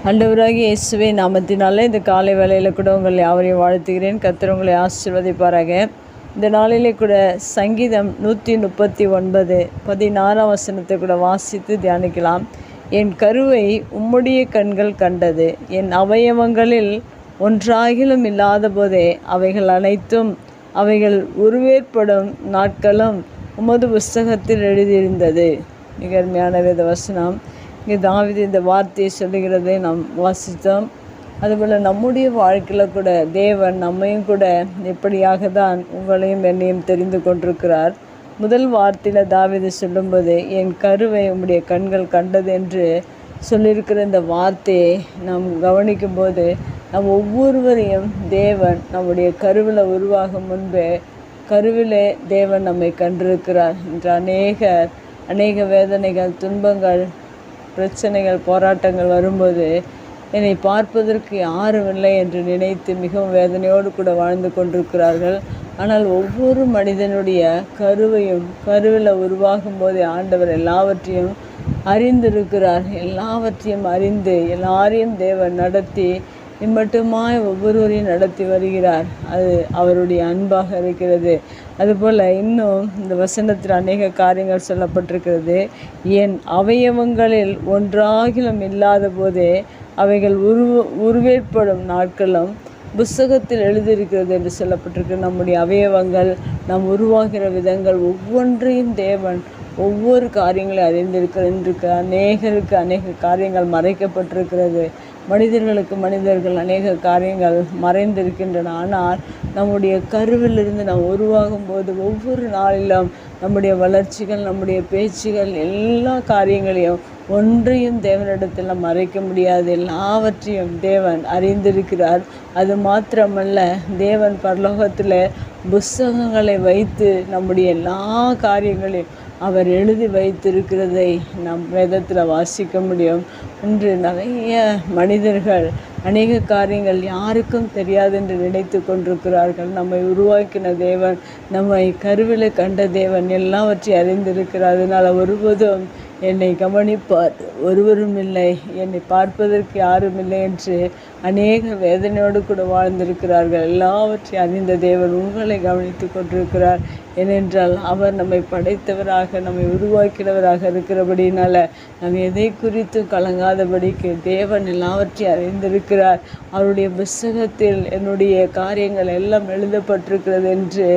ஆண்டவராகிய இயேசுவே நாமத்தினாலே இந்த காலை வேளையில் கூட உங்களை யாவரையும் வாழ்த்துகிறேன். கர்த்தர் உங்களை ஆசீர்வதிப்பாராக. இந்த நாளிலே கூட சங்கீதம் 139 16 வசனத்தை கூட வாசித்து தியானிக்கலாம். என் கருவை உம்முடைய கண்கள் கண்டது, என் அவயவங்களில் ஒன்றாகிலும் இல்லாத போதே அவைகள் அனைத்தும் அவைகள் உருவேற்படும் நாட்களும் உமது புஸ்தகத்தில் எழுதியிருந்தது. மிக அருமையான வேத வசனம். இங்கே தாவீது இந்த வார்த்தையை சொல்லுகிறதை நாம் வாசித்தோம். அதுபோல் நம்முடைய வாழ்க்கையில் கூட தேவன் நம்மையும் கூட எப்படியாக தான் உங்களையும் என்னையும் தெரிந்து கொண்டிருக்கிறார். முதல் வார்த்தையில் தாவீது சொல்லும்போது என் கருவை உம்முடைய கண்கள் கண்டது என்று சொல்லியிருக்கிற இந்த வார்த்தையை நாம் கவனிக்கும்போது நம் ஒவ்வொருவரையும் தேவன் நம்முடைய கருவில் உருவாகும் முன்பே கருவிலே தேவன் நம்மை கண்டிருக்கிறார் என்று அநேக வேதனைகள், துன்பங்கள், பிரச்சனைகள், போராட்டங்கள் வரும்போது என்னை பார்ப்பதற்கு யாரும் இல்லை என்று நினைத்து மிகவும் வேதனையோடு கூட வாழ்ந்து கொண்டிருக்கிறார்கள். ஆனால் ஒவ்வொரு மனிதனுடைய கருவில் உருவாகும் போதே ஆண்டவர் எல்லாவற்றையும் அறிந்திருக்கிறார். எல்லாவற்றையும் அறிந்து எல்லாரையும் தேவன் நடத்தி இம்மட்டுமாய் ஒவ்வொருவரையும் நடத்தி வருகிறார். அது அவருடைய அன்பாக இருக்கிறது. அதுபோல் இன்னும் இந்த வசனத்தில் அநேக காரியங்கள் சொல்லப்பட்டிருக்கிறது. என் அவயவங்களில் ஒன்றாகிலும் இல்லாத போதே அவைகள் உருவேற்படும் நாட்களும் புஸ்தகத்தில் எழுதியிருக்கிறது என்று சொல்லப்பட்டிருக்கு. நம்முடைய அவயவங்கள், நாம் உருவாகிற விதங்கள் ஒவ்வொன்றையும் தேவன் ஒவ்வொரு காரியங்களை அறிந்திருக்க அநேக காரியங்கள் மறைக்கப்பட்டிருக்கிறது. மனிதர்கள் அநேக காரியங்கள் மறைந்திருக்கின்றன. ஆனால் நம்முடைய கருவிலிருந்து நாம் உருவாகும் போது ஒவ்வொரு நாளிலும் நம்முடைய வளர்ச்சிகள், நம்முடைய பேச்சுகள், எல்லா காரியங்களையும் ஒன்றையும் தேவனிடத்தில் மறைக்க முடியாது. எல்லாவற்றையும் தேவன் அறிந்திருக்கிறார். அது மாத்திரமல்ல, தேவன் பரலோகத்தில் புஸ்தகங்களை வைத்து நம்முடைய எல்லா காரியங்களையும் அவர் எழுதி வைத்திருக்கிறதை நாம் வேதத்தில் வாசிக்க முடியும். இன்று நிறைய மனிதர்கள் அநேக காரியங்கள் யாருக்கும் தெரியாது என்று நினைத்து கொண்டிருக்கிறார்கள். நம்மை உருவாக்கின தேவன், நம்மை கருவில் கண்ட தேவன் எல்லாவற்றையும் அறிந்திருக்கிறார். அதனால் ஒருபோதும் என்னை கவனிப்பார் ஒருவரும் இல்லை, என்னை பார்ப்பதற்கு யாரும் இல்லை என்று அநேக வேதனையோடு கூட வாழ்ந்திருக்கிறார்கள். எல்லாவற்றையும் அறிந்த தேவன் உங்களை கவனித்து கொண்டிருக்கிறார். ஏனென்றால் அவர் நம்மை படைத்தவராக, நம்மை உருவாக்கினவராக இருக்கிறபடினால நாம் எதை குறித்து கலங்காதபடிக்கு தேவன் எல்லாவற்றையும் அறிந்திருக்கிறார். அவருடைய புஸ்தகத்தில் என்னுடைய காரியங்கள் எல்லாம் எழுதப்பட்டிருக்கிறது என்று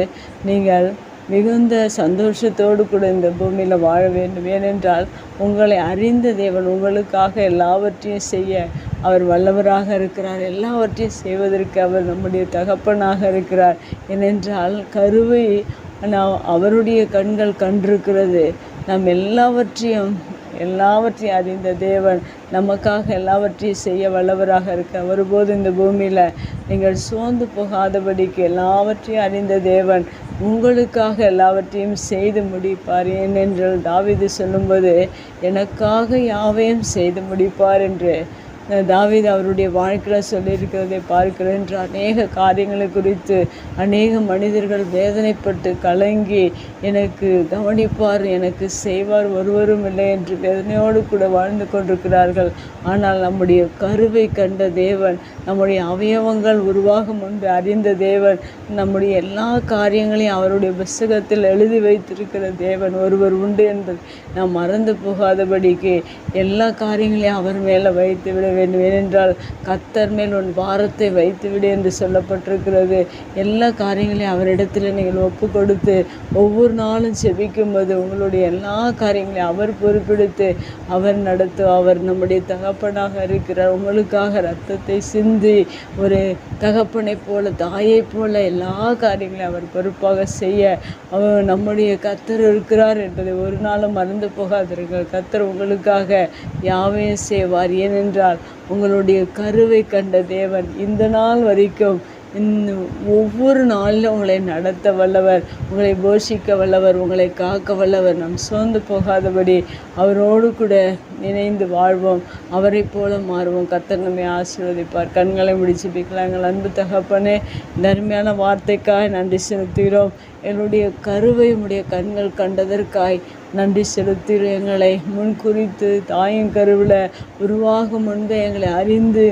நீங்கள் மிகுந்த சந்தோஷத்தோடு கூட இந்த பூமியில் வாழ வேண்டும். ஏனென்றால் உங்களை அறிந்த தேவன் உங்களுக்காக எல்லாவற்றையும் செய்ய அவர் வல்லவராக இருக்கிறார். எல்லாவற்றையும் செய்வதற்கு அவர் நம்முடைய தகப்பனாக இருக்கிறார். ஏனென்றால் கருவை அவருடைய கண்கள் கண்டிருக்கிறது. நாம் எல்லாவற்றையும் அறிந்த தேவன் நமக்காக எல்லாவற்றையும் செய்ய வல்லவராக இருக்க ஒருபோது இந்த பூமியில் நீங்கள் சோர்ந்து போகாதபடிக்கு எல்லாவற்றையும் அறிந்த தேவன் உங்களுக்காக எல்லாவற்றையும் செய்து முடிப்பார். ஏனென்றால் தாவீது சொல்லும்போது எனக்காக யாவையும் செய்து முடிப்பார் என்று தாவீது அவருடைய வாழ்க்கையில் சொல்லியிருக்கிறதை பார்க்கிறேன் என்று அநேக காரியங்களை குறித்து அநேக மனிதர்கள் வேதனைப்பட்டு கலங்கி எனக்கு கவனிப்பார், எனக்கு செய்வார் ஒருவரும் இல்லை என்று வேதனையோடு கூட வாழ்ந்து கொண்டிருக்கிறார்கள். ஆனால் நம்முடைய கருவை கண்ட தேவன், நம்முடைய அவயவங்கள் உருவாகும் முன்பு அறிந்த தேவன், நம்முடைய எல்லா காரியங்களையும் அவருடைய புஸ்தகத்தில் எழுதி வைத்திருக்கிற தேவன் ஒருவர் உண்டு என்பது நாம் மறந்து போகாதபடிக்கு எல்லா காரியங்களையும் அவர் மேலே வைத்து விட வேண்டும். ஏனென்றால் கர்த்தர் மேல் உன் பாரத்தை வைத்துவிடு என்று சொல்லப்பட்டிருக்கிறது. எல்லா காரியங்களையும் அவரிடத்தில் நீங்கள் ஒப்பு கொடுத்து ஒவ்வொரு நாளும் செபிக்கும்போது உங்களுடைய எல்லா காரியங்களையும் அவர் பொறுப்பெடுத்து அவர் நடத்தும். அவர் நம்முடைய தகப்பனாக இருக்கிறார். உங்களுக்காக இரத்தத்தை சிந்தி ஒரு தகப்பனை போல, தாயை போல எல்லா காரியங்களையும் அவர் பொறுப்பாக செய்ய அவர் நம்முடைய கர்த்தர் இருக்கிறார் என்பதை ஒரு நாளும் மறந்து போகாதீர்கள். கர்த்தர் உங்களுக்காக யாவையும் செய்வார். ஏனென்றால் உங்களுடைய கருவை கண்ட தேவன் இந்த நாள் வரைக்கும் ஒவ்வொரு நாளிலும் உங்களை நடத்த வல்லவர், உங்களை போஷிக்க வல்லவர், உங்களை காக்க வல்லவர். நாம் சோர்ந்து போகாதபடி அவரோடு கூட இணைந்து வாழ்வோம், அவரை போல மாறுவோம். கர்த்தர் நம்மை ஆசீர்வதிப்பார். கண்களை முடிச்சு பிக்கலாம். எங்கள் அன்பு தகப்பனே, இந்த அருமையான வார்த்தைக்காய் நன்றி செலுத்துகிறோம். என்னுடைய கருவை உடைய கண்கள் கண்டதற்காய் நன்றி செலுத்துகிற எங்களை முன்குறித்து தாயின் கருவில் உருவாகும் முன்பே எங்களை அறிந்து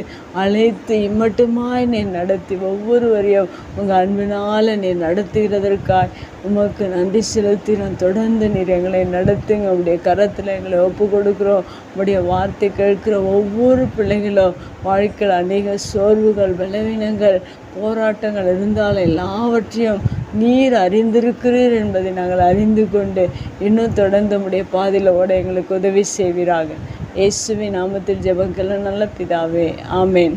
அழைத்து இம்மட்டுமாய் நீர் நடத்தி ஒவ்வொருவரையும் உங்கள் அன்பினால் நீர் நடத்துகிறதற்காய் உமக்கு நன்றி செலுத்தினோம். தொடர்ந்து நீர் எங்களை நடத்துங்க. உடைய கரத்தில் எங்களை ஒப்பு கொடுக்குறோம். உடைய வார்த்தை கேட்கிற ஒவ்வொரு பிள்ளைகளும் வாழ்க்கையில் அநேக சோர்வுகள், பலவீனங்கள், போராட்டங்கள் இருந்தாலும் எல்லாவற்றையும் நீர் அறிந்திருக்கிறீர் என்பதை நாங்கள் அறிந்து கொண்டு இன்னும் தொடர்ந்து உடைய பாதையில் ஓட எங்களுக்கு உதவி செய்வீராக. இயேசுவின் நாமத்தில் ஜெபங்கள் நல்ல பிதாவே, ஆமேன்.